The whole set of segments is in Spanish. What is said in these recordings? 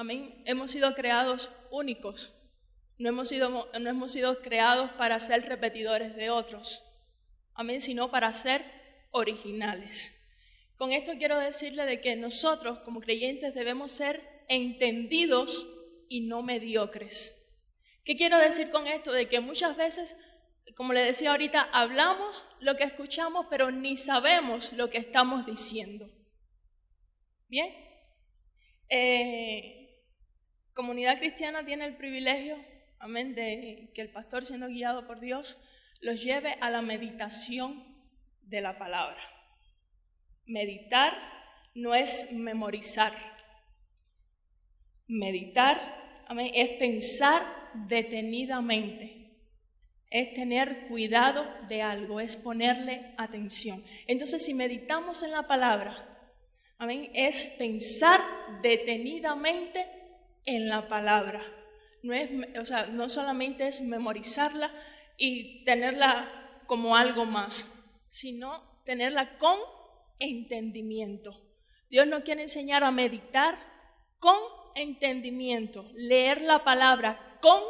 Amén. Hemos sido creados únicos. No hemos sido creados para ser repetidores de otros. Amén, sino para ser originales. Con esto quiero decirle de que nosotros como creyentes debemos ser entendidos y no mediocres. ¿Qué quiero decir con esto? De que muchas veces, como le decía ahorita, hablamos lo que escuchamos, pero ni sabemos lo que estamos diciendo. ¿Bien? Comunidad Cristiana tiene el privilegio, amén, de que el pastor, siendo guiado por Dios, los lleve a la meditación de la palabra. Meditar no es memorizar. Meditar, amén, es pensar detenidamente. Es tener cuidado de algo, es ponerle atención. Entonces, si meditamos en la palabra, amén, es pensar detenidamente en la palabra. No solamente es memorizarla y tenerla como algo más, sino tenerla con entendimiento. Dios nos quiere enseñar a meditar con entendimiento, leer la palabra con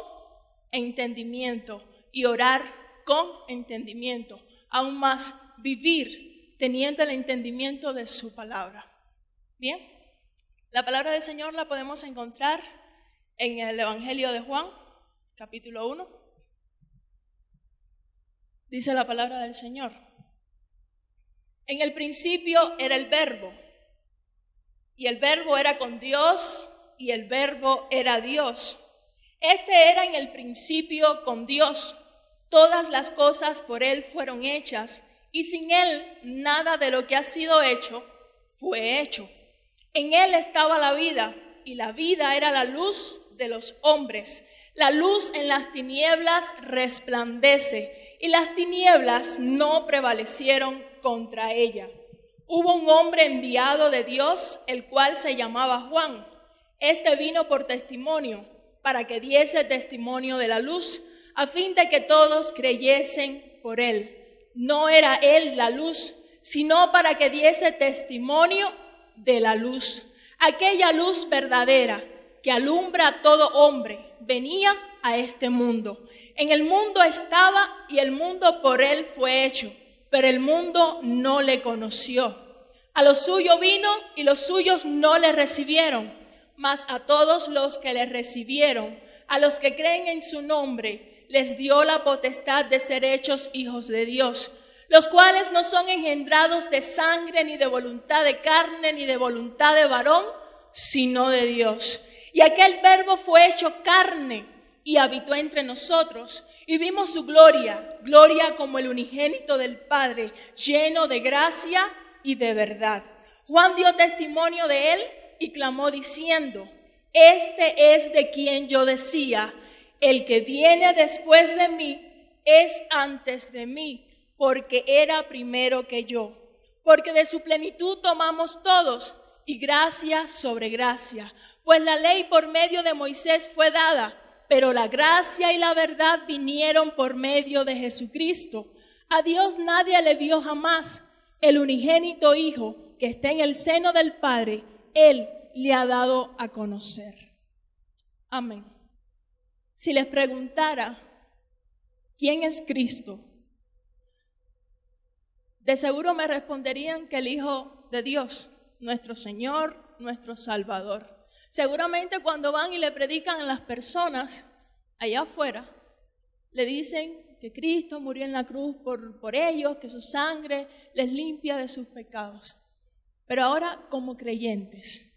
entendimiento y orar con entendimiento. Aún más, vivir teniendo el entendimiento de su palabra. Bien, la palabra del Señor la podemos encontrar en el Evangelio de Juan, capítulo 1. Dice la palabra del Señor: en el principio era el Verbo, y el Verbo era con Dios, y el Verbo era Dios. Este era en el principio con Dios. Todas las cosas por Él fueron hechas, y sin Él nada de lo que ha sido hecho fue hecho. En Él estaba la vida, y la vida era la luz de los hombres. La luz en las tinieblas resplandece, y las tinieblas no prevalecieron contra ella. Hubo un hombre enviado de Dios, el cual se llamaba Juan. Este vino por testimonio, para que diese testimonio de la luz, a fin de que todos creyesen por él. No era él la luz, sino para que diese testimonio de la luz. Aquella luz verdadera que alumbra a todo hombre venía a este mundo. En el mundo estaba, y el mundo por él fue hecho, pero el mundo no le conoció. A lo suyo vino, y los suyos no le recibieron. Mas a todos los que le recibieron, a los que creen en su nombre, les dio la potestad de ser hechos hijos de Dios, los cuales no son engendrados de sangre, ni de voluntad de carne, ni de voluntad de varón, sino de Dios. Y aquel Verbo fue hecho carne y habitó entre nosotros, y vimos su gloria, gloria como el unigénito del Padre, lleno de gracia y de verdad. Juan dio testimonio de él y clamó diciendo: este es de quien yo decía, el que viene después de mí es antes de mí, porque era primero que yo. Porque de su plenitud tomamos todos, y gracia sobre gracia. Pues la ley por medio de Moisés fue dada, pero la gracia y la verdad vinieron por medio de Jesucristo. A Dios nadie le vio jamás. El unigénito Hijo que está en el seno del Padre, Él le ha dado a conocer. Amén. Si les preguntara quién es Cristo, de seguro me responderían que el Hijo de Dios, nuestro Señor, nuestro Salvador. Seguramente cuando van y le predican a las personas allá afuera, le dicen que Cristo murió en la cruz por ellos, que su sangre les limpia de sus pecados. Pero ahora como creyentes,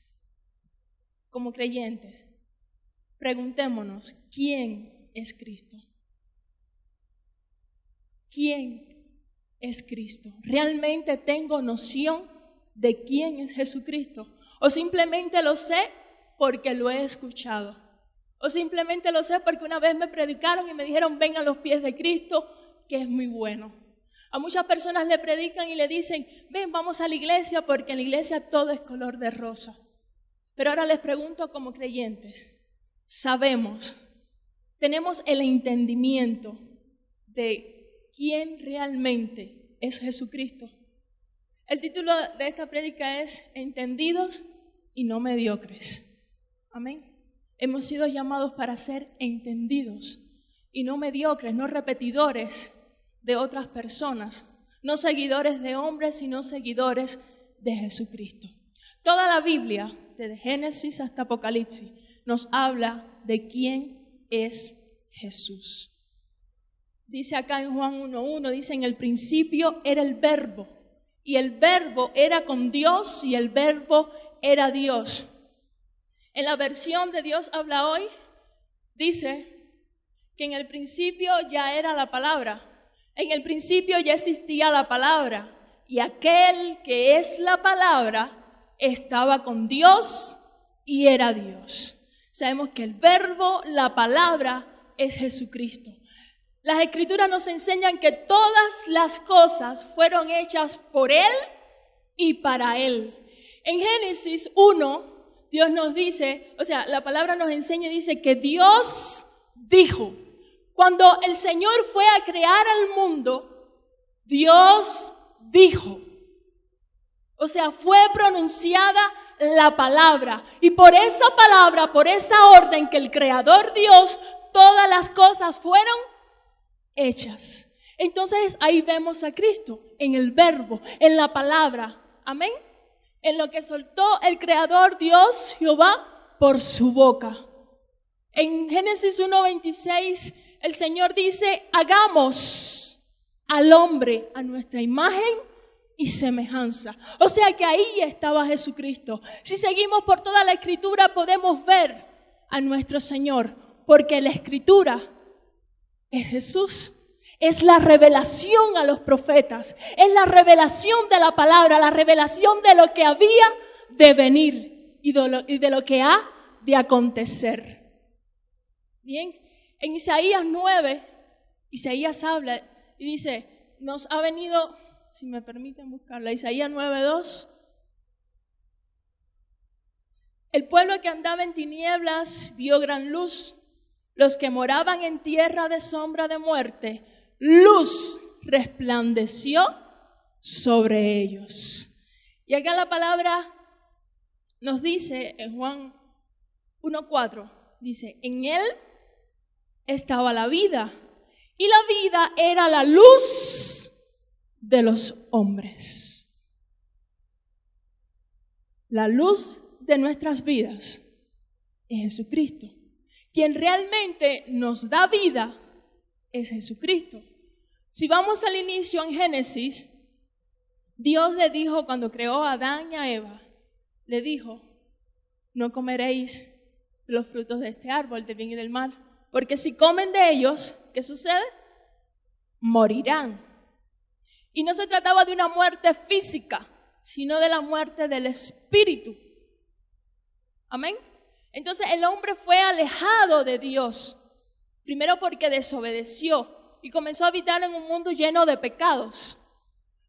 preguntémonos, ¿quién es Cristo? ¿Quién es Cristo? ¿Realmente tengo noción de quién es Jesucristo? ¿O simplemente lo sé porque lo he escuchado? ¿O simplemente lo sé porque una vez me predicaron y me dijeron ven a los pies de Cristo, que es muy bueno? A muchas personas le predican y le dicen ven, vamos a la iglesia porque en la iglesia todo es color de rosa. Pero ahora les pregunto como creyentes, ¿sabemos, tenemos el entendimiento de quién realmente es Jesucristo? El título de esta prédica es Entendidos y no mediocres. Amén. Hemos sido llamados para ser entendidos y no mediocres, no repetidores de otras personas, no seguidores de hombres, sino seguidores de Jesucristo. Toda la Biblia, desde Génesis hasta Apocalipsis, nos habla de quién es Jesús. Dice acá en Juan 1:1, dice: en el principio era el Verbo, y el Verbo era con Dios, y el Verbo era Dios. En la versión de Dios habla hoy, dice que en el principio ya era la palabra. En el principio ya existía la palabra, y aquel que es la palabra estaba con Dios y era Dios. Sabemos que el Verbo, la palabra, es Jesucristo. Las Escrituras nos enseñan que todas las cosas fueron hechas por Él y para Él. En Génesis 1, Dios nos dice, la palabra nos enseña y dice que Dios dijo. Cuando el Señor fue a crear al mundo, Dios dijo. Fue pronunciada la palabra. Y por esa palabra, por esa orden que el Creador Dios, todas las cosas fueron hechas. Entonces ahí vemos a Cristo, en el Verbo, en la palabra. Amén. En lo que soltó el Creador Dios, Jehová, por su boca. En Génesis 1:26, el Señor dice: hagamos al hombre a nuestra imagen y semejanza. Que ahí estaba Jesucristo. Si seguimos por toda la Escritura, podemos ver a nuestro Señor, porque la Escritura es Jesús. Es la revelación a los profetas, es la revelación de la palabra, la revelación de lo que había de venir y de lo que ha de acontecer. Bien, en Isaías 9, Isaías habla y dice, nos ha venido, si me permiten buscarla, Isaías 9:2. El pueblo que andaba en tinieblas vio gran luz, los que moraban en tierra de sombra de muerte, luz resplandeció sobre ellos. Y acá la palabra nos dice en Juan 1:4, dice: en él estaba la vida, y la vida era la luz de los hombres. La luz de nuestras vidas es Jesucristo. Quien realmente nos da vida es Jesucristo. Si vamos al inicio en Génesis, Dios le dijo cuando creó a Adán y a Eva, le dijo: no comeréis de los frutos de este árbol del bien y del mal, porque si comen de ellos, ¿qué sucede? Morirán. Y no se trataba de una muerte física, sino de la muerte del espíritu. Amén. Entonces el hombre fue alejado de Dios, primero porque desobedeció y comenzó a habitar en un mundo lleno de pecados.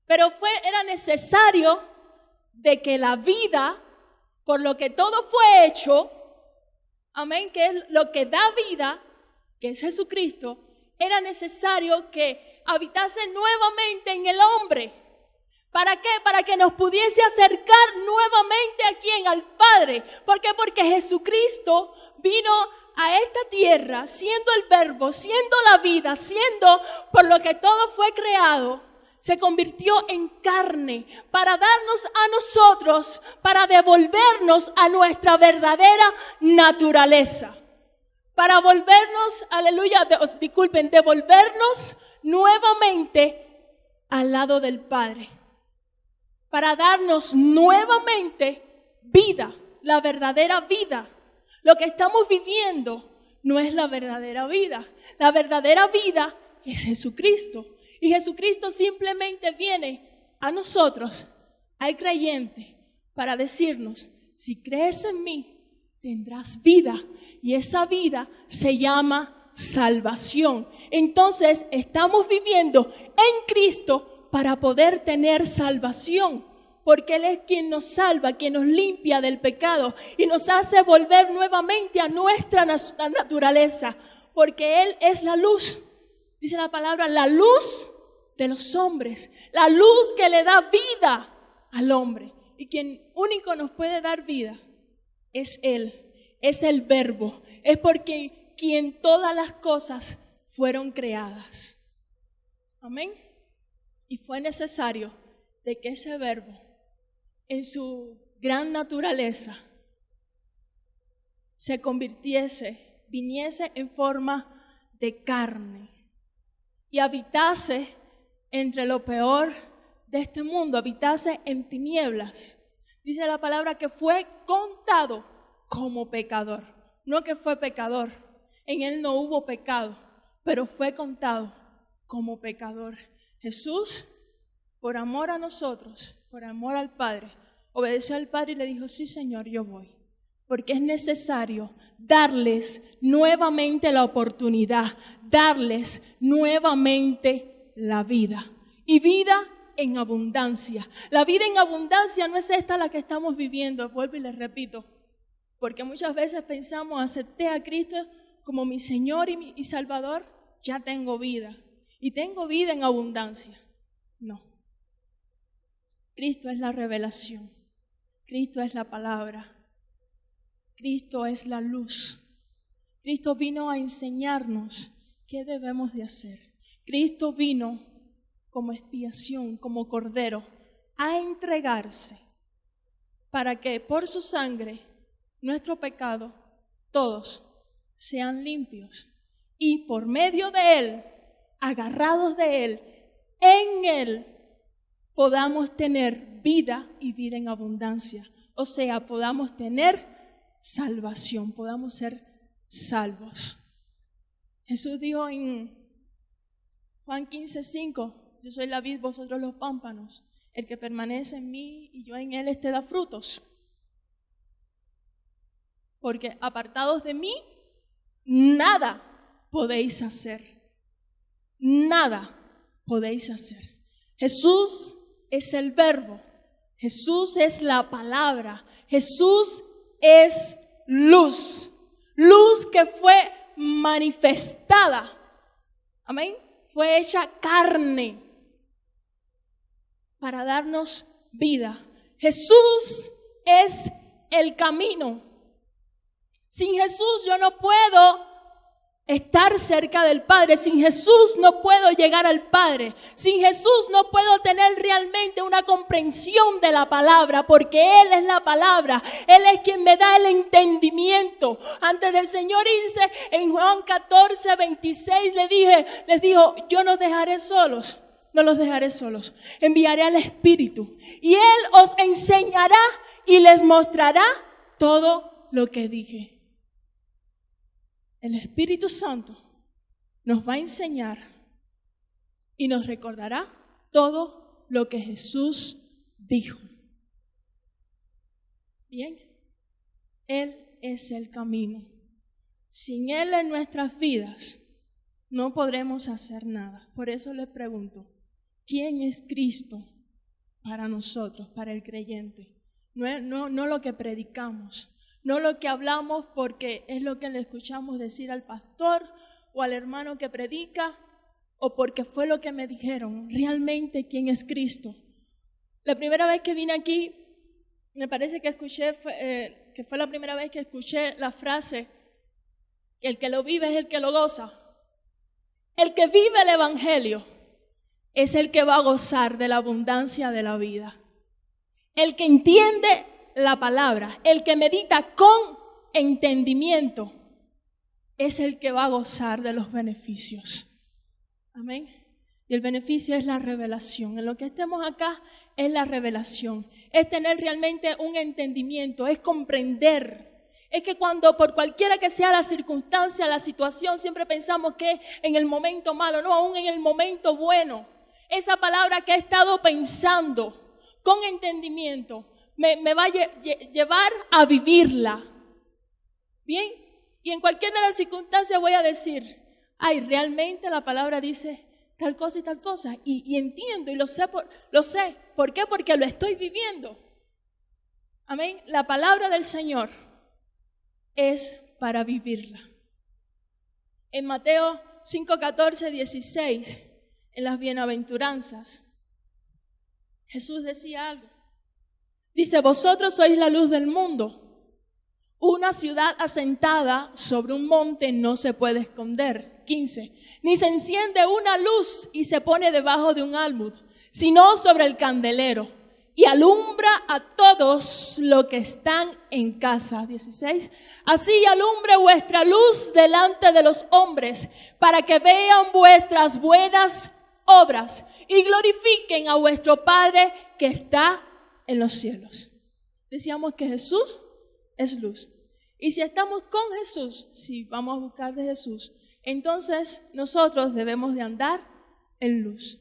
Pero era necesario de que la vida, por lo que todo fue hecho, amén, que es lo que da vida, que es Jesucristo, era necesario que habitase nuevamente en el hombre. ¿Para qué? Para que nos pudiese acercar nuevamente a quién, al Padre. ¿Por qué? Porque Jesucristo vino a esta tierra siendo el Verbo, siendo la vida, siendo por lo que todo fue creado. Se convirtió en carne para darnos a nosotros, para devolvernos a nuestra verdadera naturaleza. Para volvernos, devolvernos nuevamente al lado del Padre. Para darnos nuevamente vida, la verdadera vida. Lo que estamos viviendo no es la verdadera vida. La verdadera vida es Jesucristo. Y Jesucristo simplemente viene a nosotros, al creyente, para decirnos: si crees en mí, tendrás vida. Y esa vida se llama salvación. Entonces estamos viviendo en Cristo para poder tener salvación, porque Él es quien nos salva, quien nos limpia del pecado y nos hace volver nuevamente a nuestra naturaleza, porque Él es la luz, dice la palabra, la luz de los hombres, la luz que le da vida al hombre. Y quien único nos puede dar vida es Él. es el Verbo, es porque quien todas las cosas fueron creadas. Amén. Y fue necesario de que ese Verbo, en su gran naturaleza, se convirtiese, viniese en forma de carne y habitase entre lo peor de este mundo, habitase en tinieblas. Dice la palabra que fue contado como pecador, no que fue pecador. En él no hubo pecado, pero fue contado como pecador. Jesús, por amor a nosotros, por amor al Padre, obedeció al Padre y le dijo: sí, Señor, yo voy. Porque es necesario darles nuevamente la oportunidad, darles nuevamente la vida. Y vida en abundancia. La vida en abundancia no es esta la que estamos viviendo, vuelvo y les repito. Porque muchas veces pensamos: acepté a Cristo como mi Señor y Salvador, ya tengo vida. Y tengo vida en abundancia. No. Cristo es la revelación. Cristo es la palabra. Cristo es la luz. Cristo vino a enseñarnos qué debemos de hacer. Cristo vino como expiación, como cordero, a entregarse para que por su sangre, nuestro pecado, todos sean limpios. Y por medio de Él, agarrados de Él, en Él, podamos tener vida y vida en abundancia. O sea, podamos tener salvación, podamos ser salvos. Jesús dijo en Juan 15:5, yo soy la vid, vosotros los pámpanos. El que permanece en mí y yo en él, este da frutos. Porque apartados de mí, nada podéis hacer. Nada podéis hacer. Jesús es el Verbo. Jesús es la palabra. Jesús es luz. Luz que fue manifestada. Amén. Fue hecha carne para darnos vida. Jesús es el camino. Sin Jesús yo no puedo estar cerca del Padre. Sin Jesús no puedo llegar al Padre. Sin Jesús no puedo tener realmente una comprensión de la palabra, porque Él es la palabra. Él es quien me da el entendimiento. Antes del Señor irse, en Juan 14:26 les dijo: yo no dejaré solos. No los dejaré solos. Enviaré al Espíritu y Él os enseñará y les mostrará todo lo que dije. El Espíritu Santo nos va a enseñar y nos recordará todo lo que Jesús dijo. Bien, Él es el camino. Sin Él en nuestras vidas no podremos hacer nada. Por eso les pregunto: ¿quién es Cristo para nosotros, para el creyente? No lo que predicamos. No lo que hablamos porque es lo que le escuchamos decir al pastor o al hermano que predica, o porque fue lo que me dijeron. Realmente, ¿quién es Cristo? La primera vez que vine aquí, me parece que escuché, que fue la primera vez que escuché la frase: que el que lo vive es el que lo goza. El que vive el Evangelio es el que va a gozar de la abundancia de la vida. El que entiende la palabra, el que medita con entendimiento, es el que va a gozar de los beneficios. Amén. Y el beneficio es la revelación. En lo que estemos acá es la revelación. Es tener realmente un entendimiento, es comprender. Es que cuando, por cualquiera que sea la circunstancia, la situación, siempre pensamos que en el momento malo, no, aún en el momento bueno. Esa palabra que he estado pensando con entendimiento me va a llevar a vivirla. Bien, y en cualquiera de las circunstancias voy a decir: ay, realmente la palabra dice tal cosa y tal cosa, y entiendo y lo sé. ¿Por qué? Porque lo estoy viviendo. Amén. La palabra del Señor es para vivirla. En Mateo 5:14-16, en las bienaventuranzas, Jesús decía algo. Dice: vosotros sois la luz del mundo. Una ciudad asentada sobre un monte no se puede esconder. 15. Ni se enciende una luz y se pone debajo de un almud, sino sobre el candelero, y alumbra a todos los que están en casa. 16. Así alumbre vuestra luz delante de los hombres, para que vean vuestras buenas obras y glorifiquen a vuestro Padre que está en los cielos. Decíamos que Jesús es luz. Y si estamos con Jesús, si vamos a buscar de Jesús, entonces nosotros debemos de andar en luz.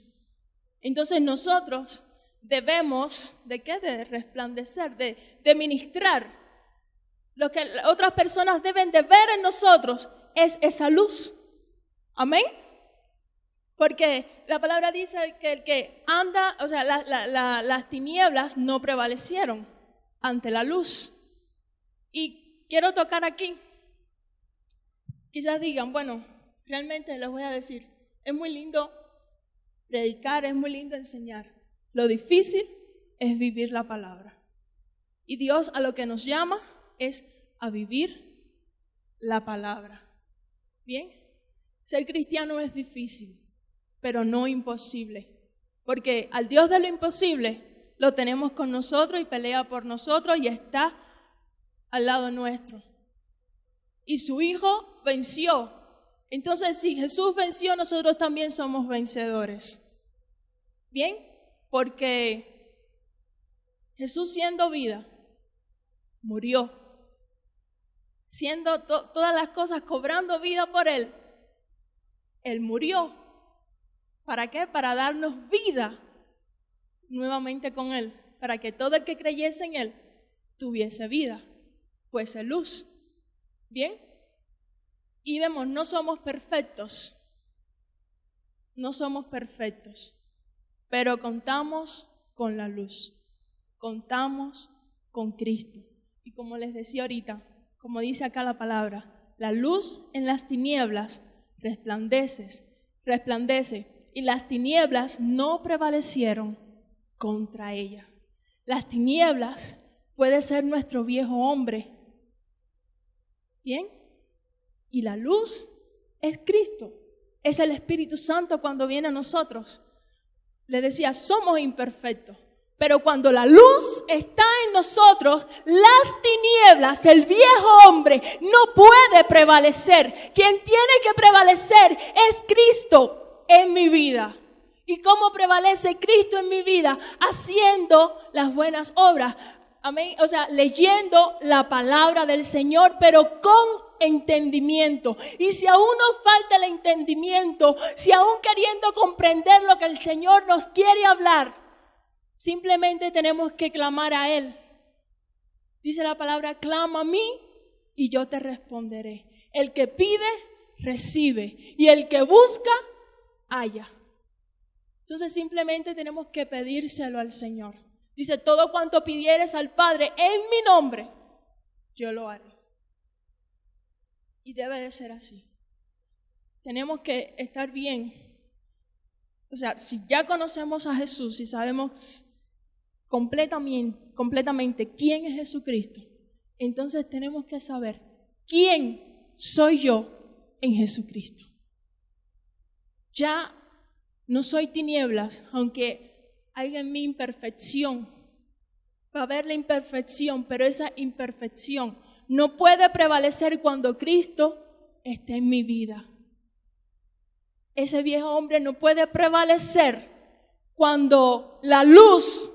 Entonces nosotros debemos ¿de qué? De resplandecer, de ministrar. Lo que otras personas deben de ver en nosotros es esa luz. Amén. Porque la palabra dice que el que anda, o sea, las tinieblas no prevalecieron ante la luz. Y quiero tocar aquí. Quizás digan, bueno, realmente les voy a decir, es muy lindo predicar, es muy lindo enseñar. Lo difícil es vivir la palabra. Y Dios a lo que nos llama es a vivir la palabra. ¿Bien? Ser cristiano es difícil, pero no imposible. Porque al Dios de lo imposible lo tenemos con nosotros y pelea por nosotros y está al lado nuestro. Y su Hijo venció. Entonces, si Jesús venció, nosotros también somos vencedores. ¿Bien? Porque Jesús, siendo vida, murió. Siendo todas las cosas, cobrando vida por Él, Él murió. ¿Para qué? Para darnos vida nuevamente con Él. Para que todo el que creyese en Él tuviese vida, fuese luz. ¿Bien? Y vemos, no somos perfectos. No somos perfectos. Pero contamos con la luz. Contamos con Cristo. Y como les decía ahorita, como dice acá la palabra, la luz en las tinieblas resplandece. Y las tinieblas no prevalecieron contra ella. Las tinieblas puede ser nuestro viejo hombre. ¿Bien? Y la luz es Cristo. Es el Espíritu Santo cuando viene a nosotros. Le decía, somos imperfectos. Pero cuando la luz está en nosotros, las tinieblas, el viejo hombre, no puede prevalecer. Quien tiene que prevalecer es Cristo en mi vida. ¿Y cómo prevalece Cristo en mi vida? Haciendo las buenas obras. Amén. O sea, leyendo la palabra del Señor, pero con entendimiento. Y si aún nos falta el entendimiento, si aún queriendo comprender lo que el Señor nos quiere hablar, simplemente tenemos que clamar a Él. Dice la palabra, clama a mí y yo te responderé. El que pide, recibe. Y el que busca, halla. Entonces simplemente tenemos que pedírselo al Señor. Dice, todo cuanto pidieres al Padre en mi nombre, yo lo haré. Y debe de ser así. Tenemos que estar bien. O sea, si ya conocemos a Jesús y sabemos completamente quién es Jesucristo, entonces tenemos que saber quién soy yo en Jesucristo. Ya no soy tinieblas, aunque hay en mí imperfección. Va a haber la imperfección, pero esa imperfección no puede prevalecer cuando Cristo esté en mi vida. Ese viejo hombre no puede prevalecer cuando la luz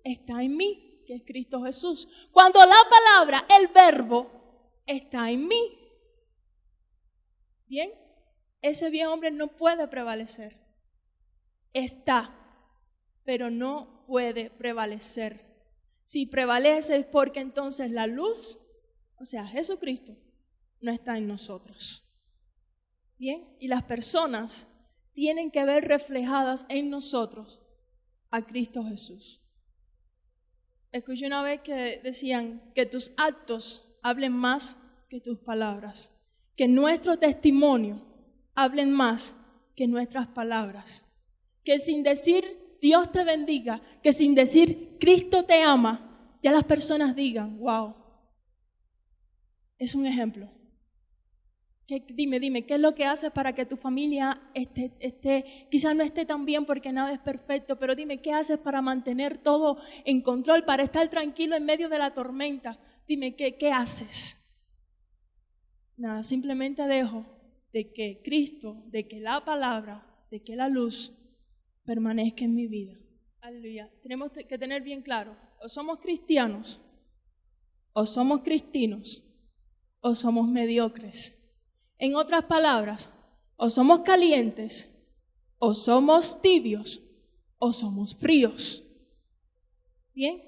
está en mí, que es Cristo Jesús. Cuando la palabra, el verbo, está en mí. Bien, ese viejo hombre no puede prevalecer. Está, pero no puede prevalecer. Si prevalece es porque entonces la luz, o sea, Jesucristo, no está en nosotros. Bien, y las personas tienen que ver reflejadas en nosotros a Cristo Jesús. Escuché una vez que decían que tus actos hablen más que tus palabras, que nuestro testimonio hablen más que nuestras palabras, que sin decir Dios te bendiga, que sin decir Cristo te ama, ya las personas digan, wow, es un ejemplo. Dime, ¿qué es lo que haces para que tu familia quizás no esté tan bien porque nada es perfecto, pero dime, ¿qué haces para mantener todo en control, para estar tranquilo en medio de la tormenta? Dime, ¿qué haces? Nada, simplemente dejo de que Cristo, de que la palabra, de que la luz permanezca en mi vida. Aleluya. Tenemos que tener bien claro, o somos cristianos, o somos cristinos, o somos mediocres. En otras palabras, o somos calientes, o somos tibios, o somos fríos. ¿Bien?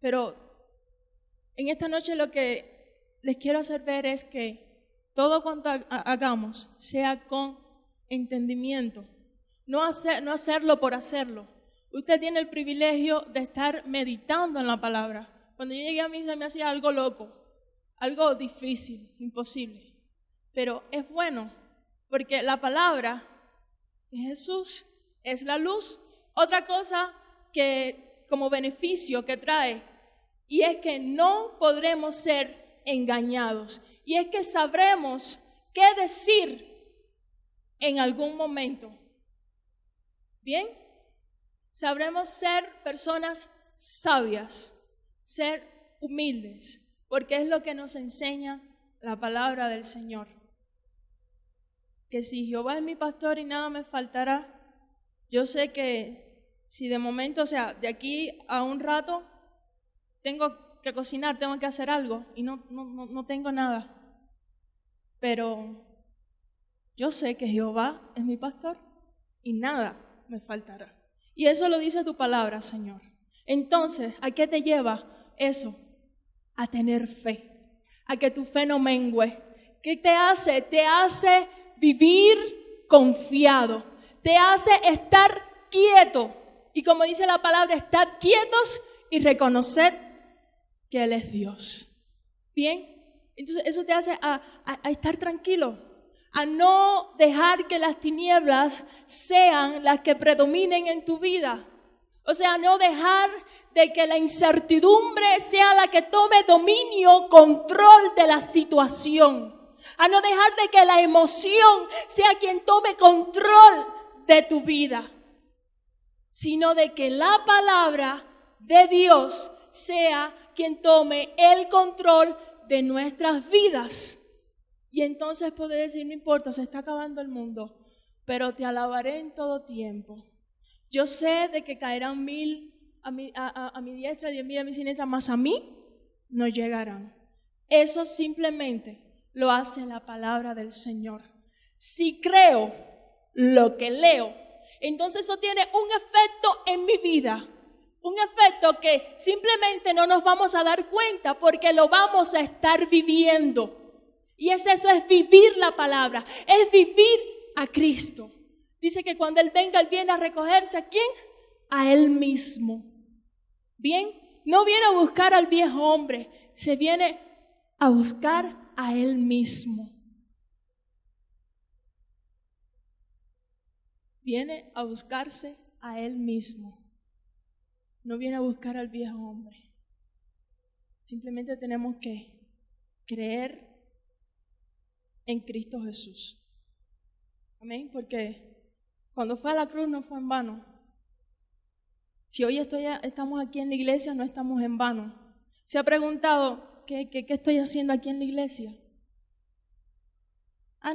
Pero en esta noche lo que les quiero hacer ver es que todo cuanto hagamos sea con entendimiento, no hacerlo por hacerlo. Usted tiene el privilegio de estar meditando en la palabra. Cuando yo llegué a misa me hacía algo loco, algo difícil, imposible. Pero es bueno, porque la palabra de Jesús es la luz. Otra cosa que como beneficio que trae, y es que no podremos ser engañados. Y es que sabremos qué decir en algún momento. ¿Bien? Sabremos ser personas sabias, ser humildes, porque es lo que nos enseña la palabra del Señor. Que si Jehová es mi pastor y nada me faltará, yo sé que si de momento, de aquí a un rato, tengo que cocinar, tengo que hacer algo y no tengo nada. Pero yo sé que Jehová es mi pastor y nada me faltará. Y eso lo dice tu palabra, Señor. Entonces, ¿a qué te lleva eso? A tener fe, a que tu fe no mengüe. ¿Qué te hace? Te hace vivir confiado, te hace estar quieto. Y como dice la palabra, estar quietos y reconocer que Él es Dios. ¿Bien? Entonces eso te hace a estar tranquilo, a no dejar que las tinieblas sean las que predominen en tu vida. O sea, no dejar de que la incertidumbre sea la que tome dominio, control de la situación. A no dejar de que la emoción sea quien tome control de tu vida, sino de que la palabra de Dios sea quien tome el control de nuestras vidas. Y entonces poder decir, no importa, se está acabando el mundo, pero te alabaré en todo tiempo. Yo sé de que caerán 1000 a mi diestra, 10,000 a mi siniestra, mas a mí no llegarán. Eso simplemente lo hace la palabra del Señor. Si creo lo que leo, entonces eso tiene un efecto en mi vida. Un efecto que simplemente no nos vamos a dar cuenta porque lo vamos a estar viviendo. Y eso es vivir la palabra, es vivir a Cristo. Dice que cuando Él venga, Él viene a recogerse ¿a quién? A Él mismo. ¿Bien? No viene a buscar al viejo hombre, se viene a buscar a Él mismo. Viene a buscarse a Él mismo. No viene a buscar al viejo hombre. Simplemente tenemos que creer en Cristo Jesús. Amén, porque cuando fue a la cruz no fue en vano. Si hoy estamos aquí en la iglesia, no estamos en vano. ¿Se ha preguntado qué estoy haciendo aquí en la iglesia?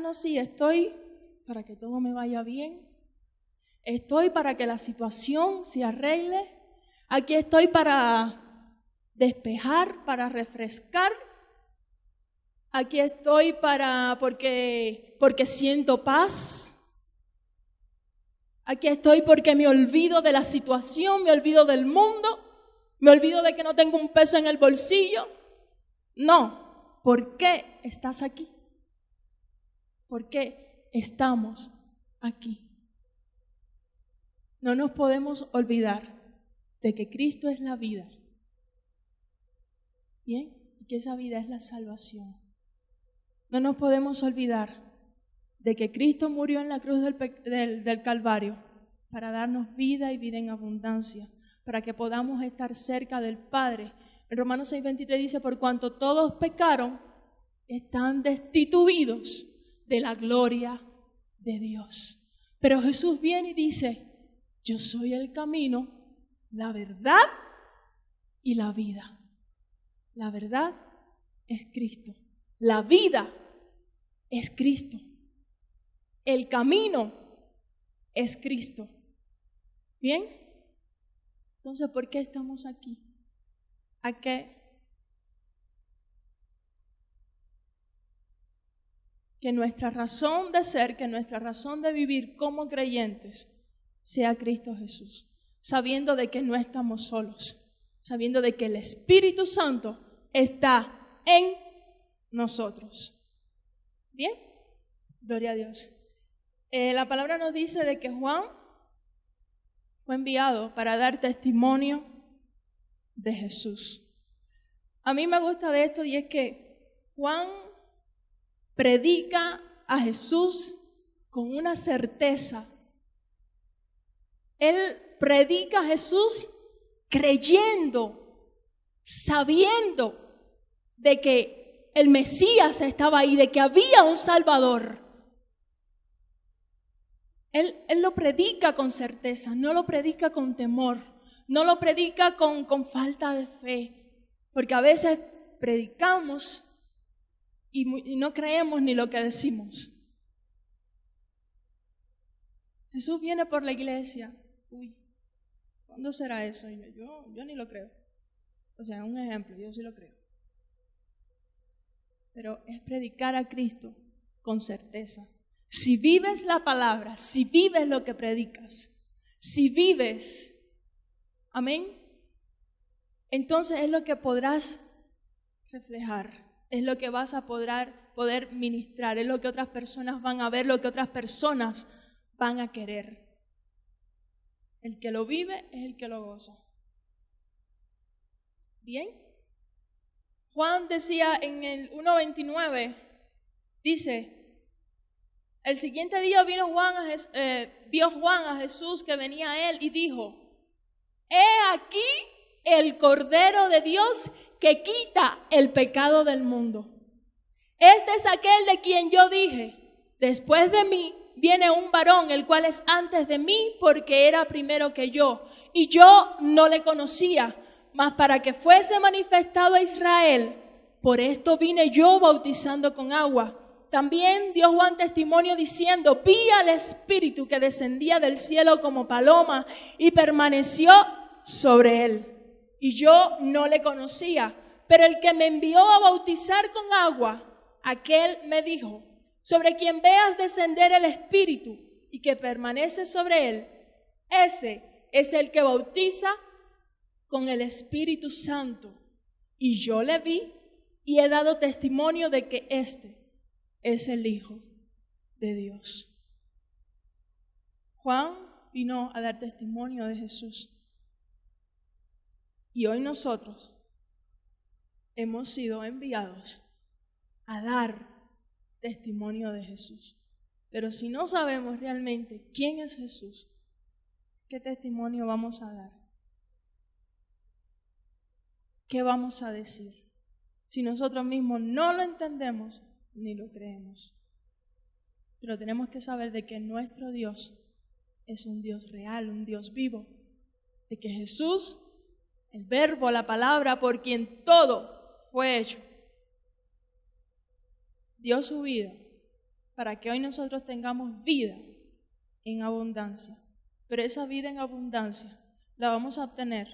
No, sí, estoy para que todo me vaya bien. Estoy para que la situación se arregle. Aquí estoy para despejar, para refrescar. Aquí estoy porque siento paz. Aquí estoy porque me olvido de la situación, me olvido del mundo, me olvido de que no tengo un peso en el bolsillo. No, ¿por qué estás aquí? ¿Por qué estamos aquí? No nos podemos olvidar de que Cristo es la vida. ¿Bien? Y que esa vida es la salvación. No nos podemos olvidar de que Cristo murió en la cruz del Calvario para darnos vida y vida en abundancia, para que podamos estar cerca del Padre. En Romanos 6:23 dice, por cuanto todos pecaron están destituidos de la gloria de Dios. Pero Jesús viene y dice, yo soy el camino, la verdad y la vida. La verdad es Cristo. La vida es Cristo. El camino es Cristo. ¿Bien? Entonces, ¿por qué estamos aquí? ¿A qué? Que nuestra razón de ser, que nuestra razón de vivir como creyentes sea Cristo Jesús, sabiendo de que no estamos solos, sabiendo de que el Espíritu Santo está en nosotros. ¿Bien? Gloria a Dios. La palabra nos dice de que Juan fue enviado para dar testimonio de Jesús. A mí me gusta de esto y es que Juan predica a Jesús con una certeza. Él predica a Jesús creyendo, sabiendo de que el Mesías estaba ahí, de que había un Salvador. Él lo predica con certeza, no lo predica con temor, no lo predica con falta de fe, porque a veces predicamos y no creemos ni lo que decimos. Jesús viene por la iglesia. Uy, ¿cuándo será eso? Yo ni lo creo. O sea, un ejemplo, yo sí lo creo. Pero es predicar a Cristo con certeza. Si vives la palabra, si vives lo que predicas, si vives, amén, entonces es lo que podrás reflejar. Es lo que vas a poder ministrar, es lo que otras personas van a ver, lo que otras personas van a querer. El que lo vive es el que lo goza. ¿Bien? Juan decía en el 1:29, dice, el siguiente día vio Juan a Jesús que venía a él y dijo, he aquí el Cordero de Dios que quita el pecado del mundo. Este es aquel de quien yo dije, después de mí viene un varón, el cual es antes de mí, porque era primero que yo, y yo no le conocía, mas para que fuese manifestado a Israel, por esto vine yo bautizando con agua. También dio Juan testimonio diciendo, vi al Espíritu que descendía del cielo como paloma y permaneció sobre él. Y yo no le conocía, pero el que me envió a bautizar con agua, aquel me dijo, sobre quien veas descender el Espíritu y que permanece sobre él, ese es el que bautiza con el Espíritu Santo. Y yo le vi y he dado testimonio de que este es el Hijo de Dios. Juan vino a dar testimonio de Jesús. Y hoy nosotros hemos sido enviados a dar testimonio de Jesús. Pero si no sabemos realmente quién es Jesús, ¿qué testimonio vamos a dar? ¿Qué vamos a decir? Si nosotros mismos no lo entendemos ni lo creemos. Pero tenemos que saber de que nuestro Dios es un Dios real, un Dios vivo. De que Jesús, el Verbo, la palabra, por quien todo fue hecho, dio su vida para que hoy nosotros tengamos vida en abundancia. Pero esa vida en abundancia la vamos a obtener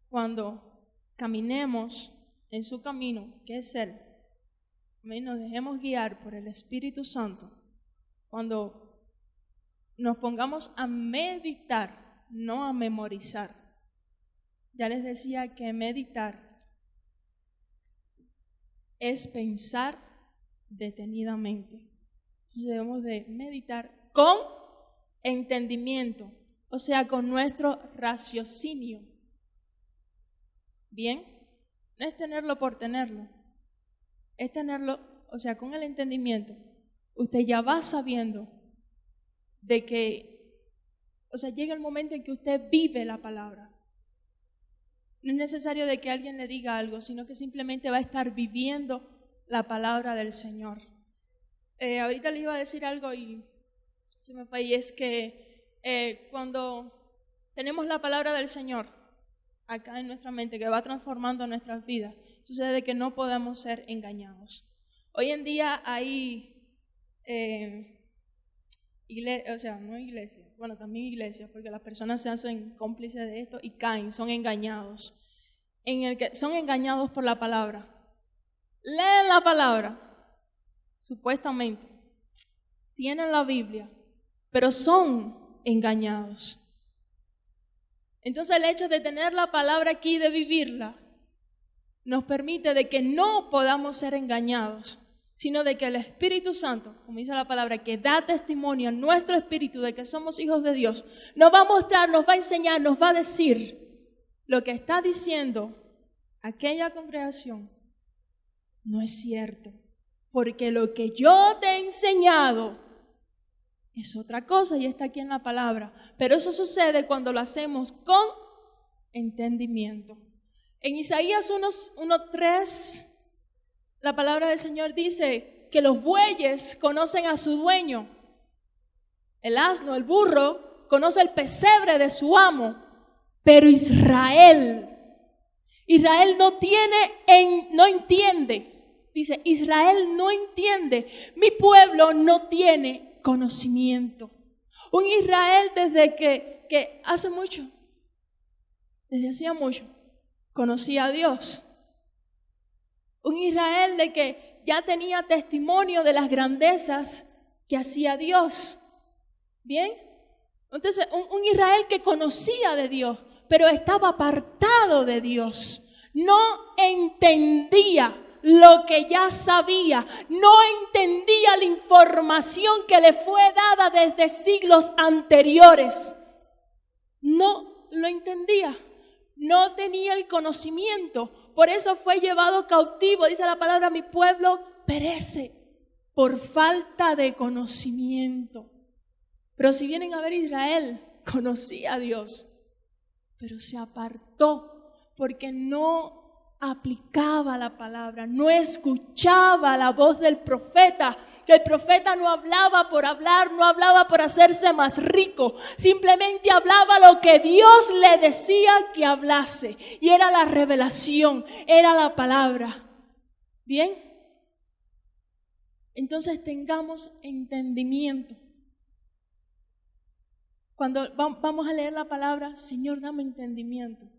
cuando caminemos en su camino, que es Él. Nos dejemos guiar por el Espíritu Santo. Cuando nos pongamos a meditar, no a memorizar. Ya les decía que meditar es pensar detenidamente. Entonces debemos de meditar con entendimiento, o sea, con nuestro raciocinio. ¿Bien? No es tenerlo por tenerlo, es tenerlo, o sea, con el entendimiento. Usted ya va sabiendo de que, o sea, llega el momento en que usted vive la palabra. No es necesario de que alguien le diga algo, sino que simplemente va a estar viviendo la palabra del Señor. Ahorita le iba a decir algo y se me fue, y es que cuando tenemos la palabra del Señor acá en nuestra mente, que va transformando nuestras vidas, sucede que no podemos ser engañados. Hoy en día hay también iglesias, porque las personas se hacen cómplices de esto y caen, son engañados. Son engañados por la palabra. Leen la palabra, supuestamente, tienen la Biblia, pero son engañados. Entonces el hecho de tener la palabra aquí y de vivirla nos permite de que no podamos ser engañados, sino de que el Espíritu Santo, como dice la palabra, que da testimonio a nuestro espíritu de que somos hijos de Dios, nos va a mostrar, nos va a enseñar, nos va a decir lo que está diciendo aquella congregación no es cierto, porque lo que yo te he enseñado es otra cosa y está aquí en la palabra. Pero eso sucede cuando lo hacemos con entendimiento. En Isaías 1:3, la palabra del Señor dice que los bueyes conocen a su dueño, el asno, el burro, conoce el pesebre de su amo, pero Israel no entiende. Dice, Israel no entiende, mi pueblo no tiene conocimiento. Un Israel desde que desde hacía mucho, conocía a Dios. Un Israel de que ya tenía testimonio de las grandezas que hacía Dios. ¿Bien? Entonces, un Israel que conocía de Dios, pero estaba apartado de Dios. No entendía lo que ya sabía, no entendía la información que le fue dada desde siglos anteriores. No lo entendía, no tenía el conocimiento, por eso fue llevado cautivo. Dice la palabra, mi pueblo perece por falta de conocimiento. Pero si vienen a ver, Israel conocía a Dios, pero se apartó porque no aplicaba la palabra, no escuchaba la voz del profeta. El profeta no hablaba por hablar, no hablaba por hacerse más rico, simplemente hablaba lo que Dios le decía que hablase, y era la revelación, era la palabra. ¿Bien? Entonces tengamos entendimiento. Cuando vamos a leer la palabra, Señor, dame entendimiento.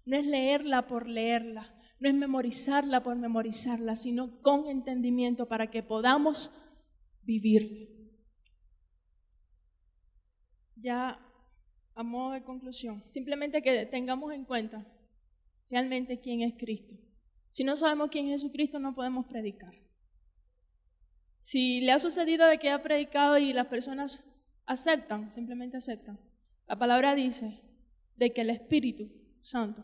No es leerla por leerla, no es memorizarla por memorizarla, sino con entendimiento para que podamos vivirla. Ya a modo de conclusión, simplemente que tengamos en cuenta realmente quién es Cristo. Si no sabemos quién es Jesucristo, no podemos predicar. Si le ha sucedido de que ha predicado y las personas aceptan, simplemente aceptan, la palabra dice de que el Espíritu Santo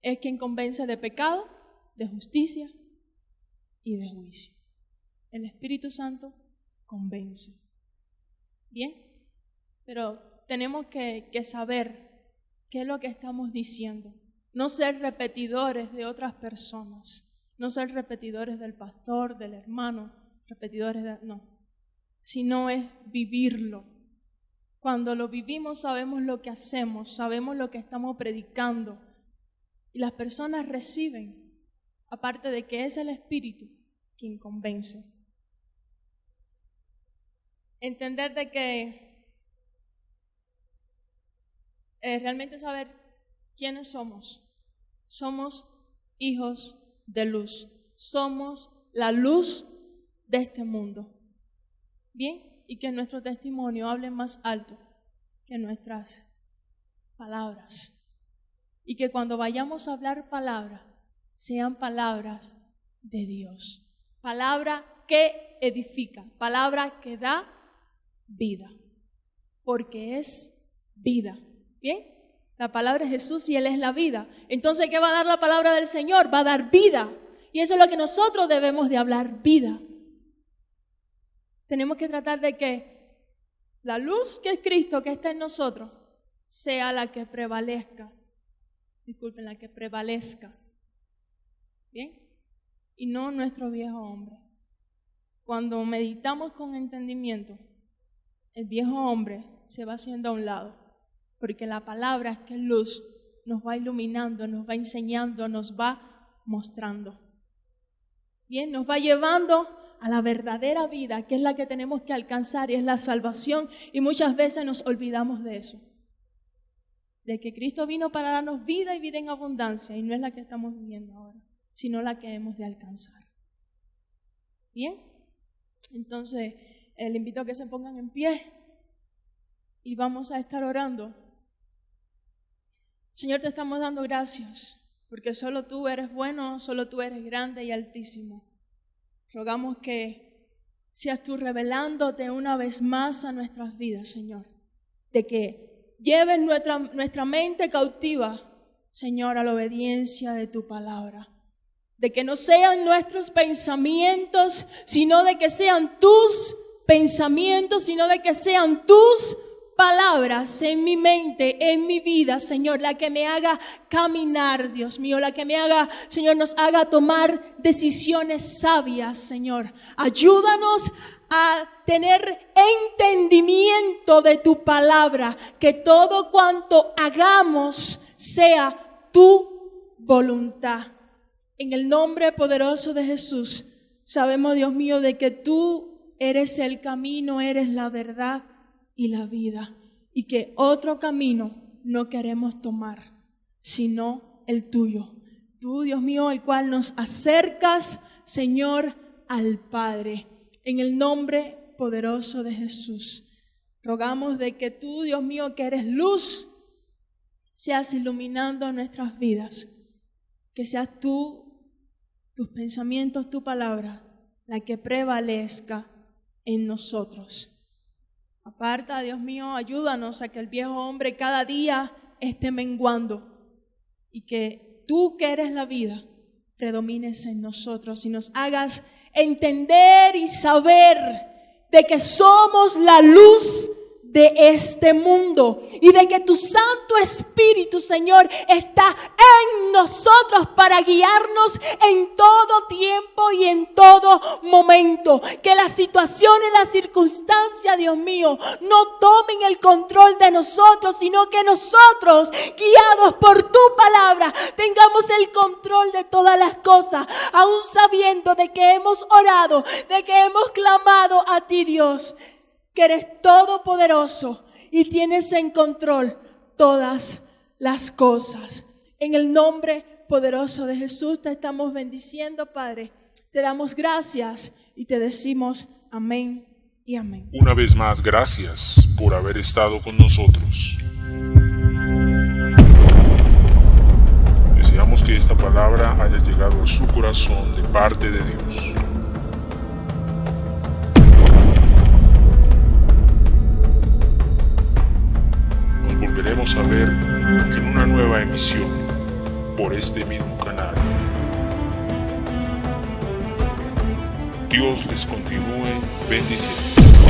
es quien convence de pecado, de justicia y de juicio. El Espíritu Santo convence. ¿Bien? Pero tenemos que saber qué es lo que estamos diciendo. No ser repetidores de otras personas. No ser repetidores del pastor, del hermano, no. Sino es vivirlo. Cuando lo vivimos sabemos lo que hacemos, sabemos lo que estamos predicando. Y las personas reciben, aparte de que es el Espíritu quien convence. Entender de que realmente saber quiénes somos. Somos hijos de luz. Somos la luz de este mundo. ¿Bien? Y que nuestro testimonio hable más alto que nuestras palabras. Y que cuando vayamos a hablar palabras, sean palabras de Dios. Palabra que edifica, palabra que da vida. Porque es vida. ¿Bien? La palabra es Jesús y Él es la vida. Entonces, ¿qué va a dar la palabra del Señor? Va a dar vida. Y eso es lo que nosotros debemos de hablar, vida. Tenemos que tratar de que la luz que es Cristo, que está en nosotros, sea la que prevalezca. La que prevalezca. ¿Bien? y no nuestro viejo hombre. Cuando meditamos con entendimiento, el viejo hombre se va haciendo a un lado, porque la palabra, que es luz, nos va iluminando, nos va enseñando, nos va mostrando. Bien, nos va llevando a la verdadera vida, que es la que tenemos que alcanzar, y es la salvación, y muchas veces nos olvidamos de eso, de que Cristo vino para darnos vida y vida en abundancia, y no es la que estamos viviendo ahora, sino la que hemos de alcanzar. Bien, entonces le invito a que se pongan en pie y vamos a estar orando. Señor, te estamos dando gracias, porque solo tú eres bueno, solo tú eres grande y altísimo. Rogamos que seas tú revelándote una vez más a nuestras vidas, Señor, de que lleves nuestra mente cautiva, Señor, a la obediencia de tu palabra. De que no sean nuestros pensamientos, sino de que sean tus pensamientos, sino de que sean tus palabras en mi mente, en mi vida, Señor, la que me haga caminar, Dios mío, la que me haga, Señor, nos haga tomar decisiones sabias, Señor. Ayúdanos a tener entendimiento de tu palabra, que todo cuanto hagamos sea tu voluntad. En el nombre poderoso de Jesús, sabemos, Dios mío, de que tú eres el camino, eres la verdad y la vida, y que otro camino no queremos tomar, sino el tuyo. Tú, Dios mío, el cual nos acercas, Señor, al Padre. En el nombre poderoso de Jesús, rogamos de que tú, Dios mío, que eres luz, seas iluminando nuestras vidas, que seas tú, tus pensamientos, tu palabra, la que prevalezca en nosotros. Aparta, Dios mío, ayúdanos a que el viejo hombre cada día esté menguando y que tú, que eres la vida, predomines en nosotros y nos hagas entender y saber de que somos la luz de este mundo y de que tu Santo Espíritu, Señor, está en nosotros para guiarnos en todo tiempo y en todo momento. Que las situaciones, las circunstancias, Dios mío, no tomen el control de nosotros, sino que nosotros, guiados por tu palabra, tengamos el control de todas las cosas, aún sabiendo de que hemos orado, de que hemos clamado a ti, Dios, que eres todopoderoso y tienes en control todas las cosas. En el nombre poderoso de Jesús te estamos bendiciendo, Padre. Te damos gracias y te decimos amén y amén. Una vez más, gracias por haber estado con nosotros. Deseamos que esta palabra haya llegado a su corazón de parte de Dios. Volveremos a ver en una nueva emisión por este mismo canal. Dios les continúe bendiciendo.